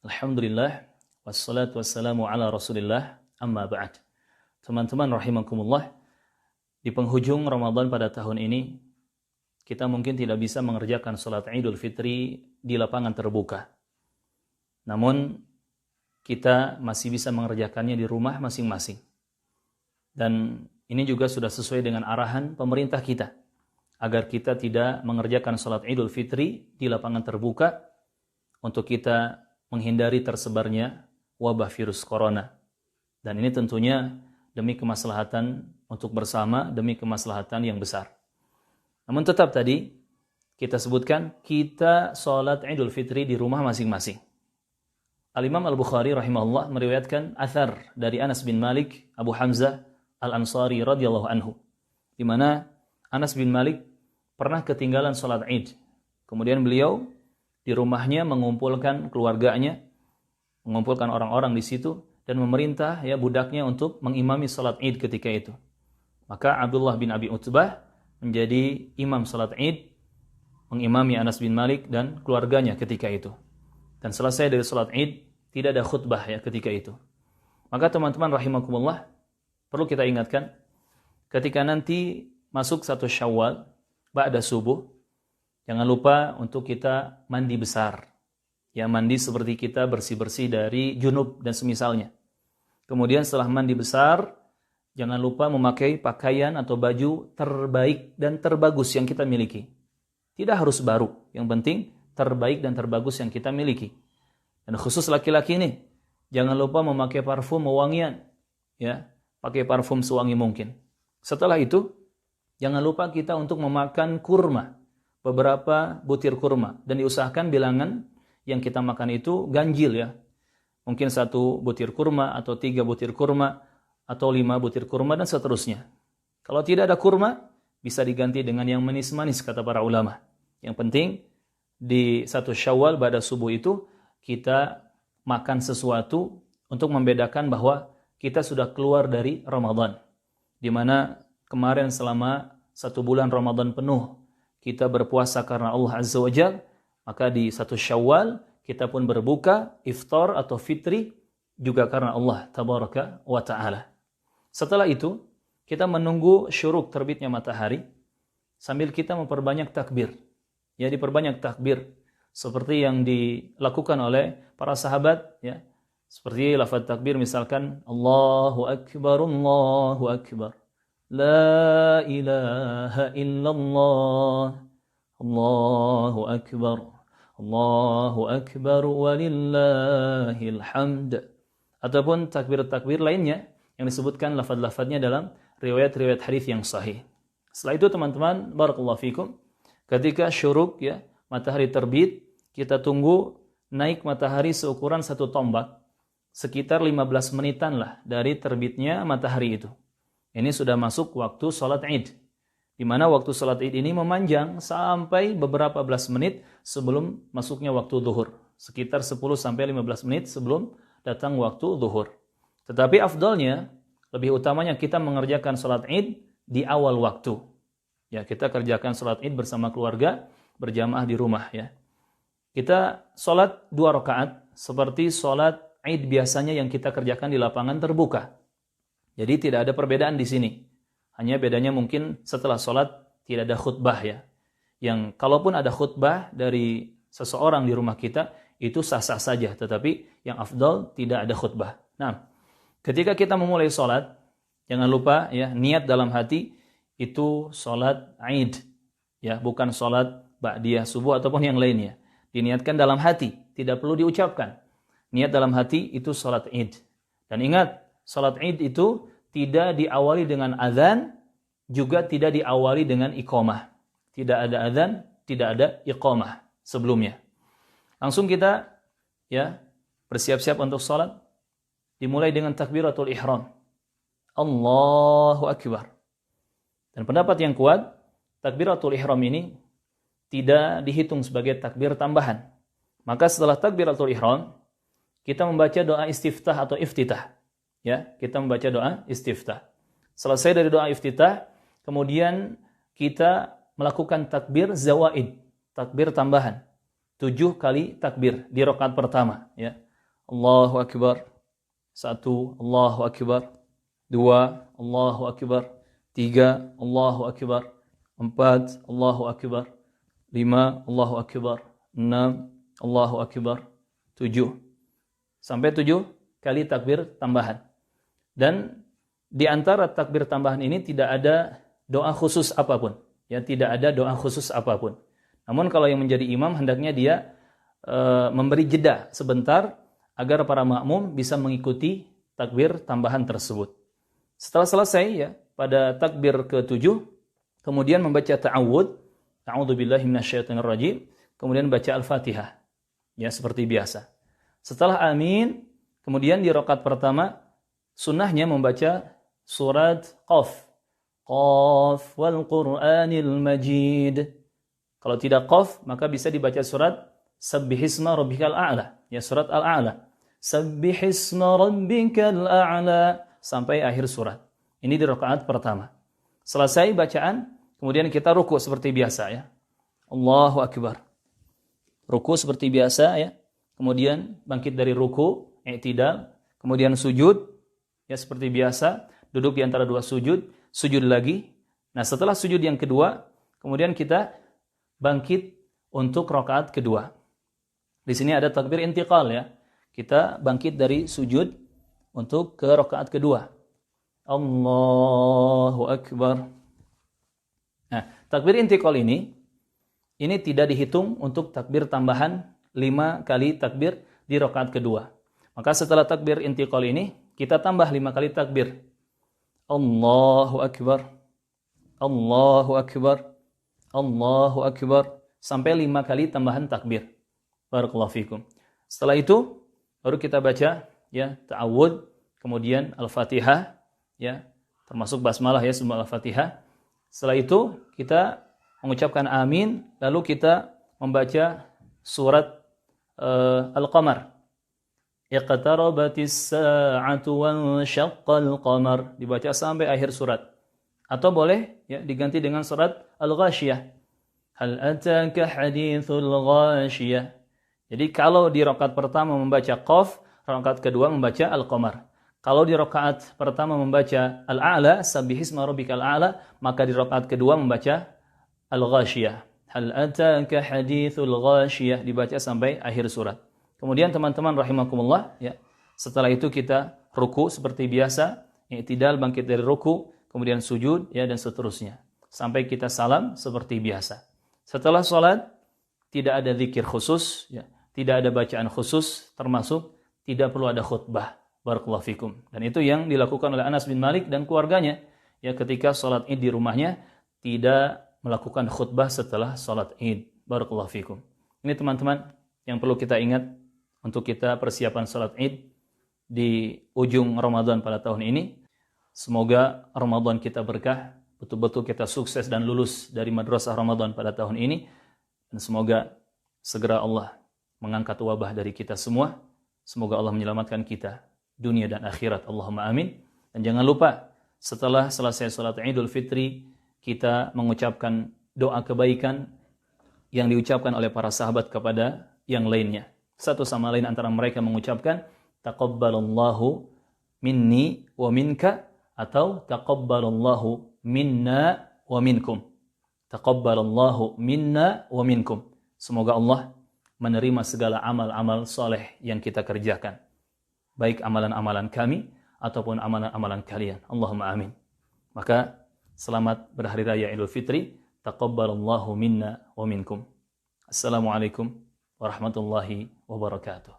Alhamdulillah, wassalatu wassalamu ala rasulillah, amma ba'd. Teman-teman rahimakumullah, di penghujung Ramadan pada tahun ini, kita mungkin tidak bisa mengerjakan sholat Idul Fitri di lapangan terbuka. Namun, kita masih bisa mengerjakannya di rumah masing-masing. Dan ini juga sudah sesuai dengan arahan pemerintah kita, agar kita tidak mengerjakan sholat Idul Fitri di lapangan terbuka, untuk kita menghindari tersebarnya wabah virus corona. Dan ini tentunya demi kemaslahatan untuk bersama, demi kemaslahatan yang besar. Namun tetap tadi, kita sebutkan, kita sholat Idul Fitri di rumah masing-masing. Al-Imam Al-Bukhari rahimahullah meriwayatkan athar dari Anas bin Malik, Abu Hamzah Al-Ansari radhiyallahu anhu, di mana Anas bin Malik pernah ketinggalan sholat Id. Kemudian beliau di rumahnya mengumpulkan keluarganya, mengumpulkan orang-orang di situ, dan memerintah budaknya untuk mengimami salat Id ketika itu. Maka Abdullah bin Abi Utbah menjadi imam salat Id, mengimami Anas bin Malik dan keluarganya ketika itu. Dan selesai dari salat Id, tidak ada khutbah ketika itu. Maka teman-teman rahimakumullah, perlu kita ingatkan, ketika nanti masuk 1 Syawal, ba'da subuh, jangan lupa untuk kita mandi besar. Ya, mandi seperti kita bersih-bersih dari junub dan semisalnya. Kemudian setelah mandi besar, jangan lupa memakai pakaian atau baju terbaik dan terbagus yang kita miliki. Tidak harus baru, yang penting terbaik dan terbagus yang kita miliki. Dan khusus laki-laki ini, jangan lupa memakai parfum wewangian. Ya, pakai parfum sewangi mungkin. Setelah itu, jangan lupa kita untuk memakan kurma. Beberapa butir kurma, dan diusahakan bilangan yang kita makan itu ganjil ya. Mungkin 1 butir kurma atau 3 butir kurma atau 5 butir kurma dan seterusnya. Kalau tidak ada kurma, bisa diganti dengan yang manis-manis kata para ulama. Yang penting di 1 Syawal pada subuh itu kita makan sesuatu untuk membedakan bahwa kita sudah keluar dari Ramadan. Di mana kemarin selama 1 bulan Ramadan penuh kita berpuasa karena Allah Azza wa Jalla, maka di 1 Syawal kita pun berbuka, iftar atau fitri juga karena Allah Tabaraka wa Ta'ala. Setelah itu, kita menunggu syuruk terbitnya matahari sambil kita memperbanyak takbir. Ya, diperbanyak takbir seperti yang dilakukan oleh para sahabat ya. Seperti lafaz takbir misalkan Allahu Akbar, Allahu Akbar. La ilaha illallah, Allahu Akbar, Allahu Akbar, walillahil hamd. Ataupun takbir-takbir lainnya yang disebutkan lafaz-lafaznya dalam riwayat-riwayat hadis yang sahih. Setelah itu teman-teman, barakallahu fikum, ketika syuruk ya, matahari terbit, kita tunggu naik matahari seukuran 1 tombak, sekitar 15 menitan lah dari terbitnya matahari itu. Ini sudah masuk waktu sholat Id, di mana waktu sholat Id ini memanjang sampai beberapa belas menit sebelum masuknya waktu zuhur, sekitar 10-15 menit sebelum datang waktu zuhur. Tetapi afdalnya, lebih utamanya kita mengerjakan sholat Id di awal waktu. Ya, kita kerjakan sholat Id bersama keluarga, berjamaah di rumah ya. Kita sholat 2 rakaat seperti sholat Id biasanya yang kita kerjakan di lapangan terbuka. Jadi tidak ada perbedaan di sini. Hanya bedanya mungkin setelah sholat tidak ada khutbah ya. Yang kalaupun ada khutbah dari seseorang di rumah kita, itu sah-sah saja. Tetapi yang afdal tidak ada khutbah. Nah, ketika kita memulai sholat, jangan lupa ya, niat dalam hati itu sholat Id. Ya, bukan sholat ba'diyah subuh ataupun yang lainnya. Diniatkan dalam hati, tidak perlu diucapkan. Niat dalam hati itu sholat Id. Dan ingat, salat Id itu tidak diawali dengan azan, juga tidak diawali dengan iqamah. Tidak ada azan, tidak ada iqamah sebelumnya. Langsung kita ya bersiap-siap untuk salat. Dimulai dengan takbiratul ihram. Allahu Akbar. Dan pendapat yang kuat, takbiratul ihram ini tidak dihitung sebagai takbir tambahan. Maka setelah takbiratul ihram, kita membaca doa istiftah atau iftitah. Ya, kita membaca doa istiftah. Selesai dari doa iftitah, kemudian kita melakukan takbir zawaid, takbir tambahan. 7 kali takbir di rakaat pertama, ya. Allahu Akbar. 1, Allahu Akbar. 2, Allahu Akbar. 3, Allahu Akbar. 4, Allahu Akbar. 5, Allahu Akbar. 6, Allahu Akbar. 7. Sampai 7 kali takbir tambahan. Dan di antara takbir tambahan ini tidak ada doa khusus apapun. Ya, tidak ada doa khusus apapun. Namun kalau yang menjadi imam hendaknya dia memberi jeda sebentar agar para makmum bisa mengikuti takbir tambahan tersebut. Setelah selesai ya pada takbir ke-7 kemudian membaca ta'awud, a'udzubillahi minasyaitonirrajim, kemudian baca Al-Fatihah. Ya seperti biasa. Setelah amin, kemudian di rakaat pertama sunnahnya membaca surat Qaf. Qaf wal Qur'anil Majid. Kalau tidak Qaf, maka bisa dibaca surat Sabbihisma Rabbikal A'la. Ya surat Al-A'la. Sabbihisma Rabbikal A'la sampai akhir surat. Ini di rakaat pertama. Selesai bacaan, kemudian kita ruku seperti biasa ya. Allahu Akbar. Ruku seperti biasa ya. Kemudian bangkit dari ruku, i'tidal, kemudian sujud ya seperti biasa, duduk di antara dua sujud, sujud lagi. Nah, setelah sujud yang kedua, kemudian kita bangkit untuk rakaat kedua. Di sini ada takbir intiqal ya. Kita bangkit dari sujud untuk ke rakaat kedua. Allahu Akbar. Nah, takbir intiqal ini tidak dihitung untuk takbir tambahan 5 kali takbir di rakaat kedua. Maka setelah takbir intiqal ini, kita tambah 5 kali takbir. Allahu Akbar. Allahu Akbar. Allahu Akbar. Sampai 5 kali tambahan takbir. Barakallahu fikum. Setelah itu, baru kita baca ya ta'awud, kemudian Al-Fatihah, ya termasuk basmalah ya sebelum Al-Fatihah. Setelah itu, kita mengucapkan amin, lalu kita membaca surat Al-Qamar. Iqtarabatis sa'atu wa syaqqal qamar, dibaca sampai akhir surat. Atau boleh ya diganti dengan surat Al-Ghasyiyah. Hal ataka hadithul Ghasyiyah. Jadi kalau di rakaat pertama membaca Qaf, rakaat kedua membaca Al-Qamar. Kalau di rakaat pertama membaca Al-A'la, Sabbihisma Rabbikal A'la, maka di rakaat kedua membaca Al-Ghasyiyah. Hal ataka hadithul Ghasyiyah, dibaca sampai akhir surat. Kemudian teman-teman rahimakumullah, ya. Setelah itu kita ruku seperti biasa, i'tidal bangkit dari ruku, kemudian sujud ya dan seterusnya. Sampai kita salam seperti biasa. Setelah salat tidak ada zikir khusus, ya. Tidak ada bacaan khusus, termasuk tidak perlu ada khutbah. Barakallahu fikum. Dan itu yang dilakukan oleh Anas bin Malik dan keluarganya. Ya, ketika salat Id di rumahnya tidak melakukan khutbah setelah salat Id. Barakallahu fikum. Ini teman-teman yang perlu kita ingat untuk kita persiapan salat Id di ujung Ramadan pada tahun ini. Semoga Ramadan kita berkah, betul-betul kita sukses dan lulus dari madrasah Ramadan pada tahun ini. Dan semoga segera Allah mengangkat wabah dari kita semua. Semoga Allah menyelamatkan kita dunia dan akhirat. Allahumma amin. Dan jangan lupa setelah selesai salat Idul Fitri kita mengucapkan doa kebaikan yang diucapkan oleh para sahabat kepada yang lainnya. Satu sama lain antara mereka mengucapkan taqabbalallahu minni wa minka atau taqabbalallahu minna wa minkum. Taqabbalallahu minna wa minkum. Semoga Allah menerima segala amal-amal soleh yang kita kerjakan. Baik amalan-amalan kami ataupun amalan-amalan kalian. Allahumma amin. Maka selamat berhari raya Idul Fitri. Taqabbalallahu minna wa minkum. Assalamualaikum warahmatullahi wabarakatuh.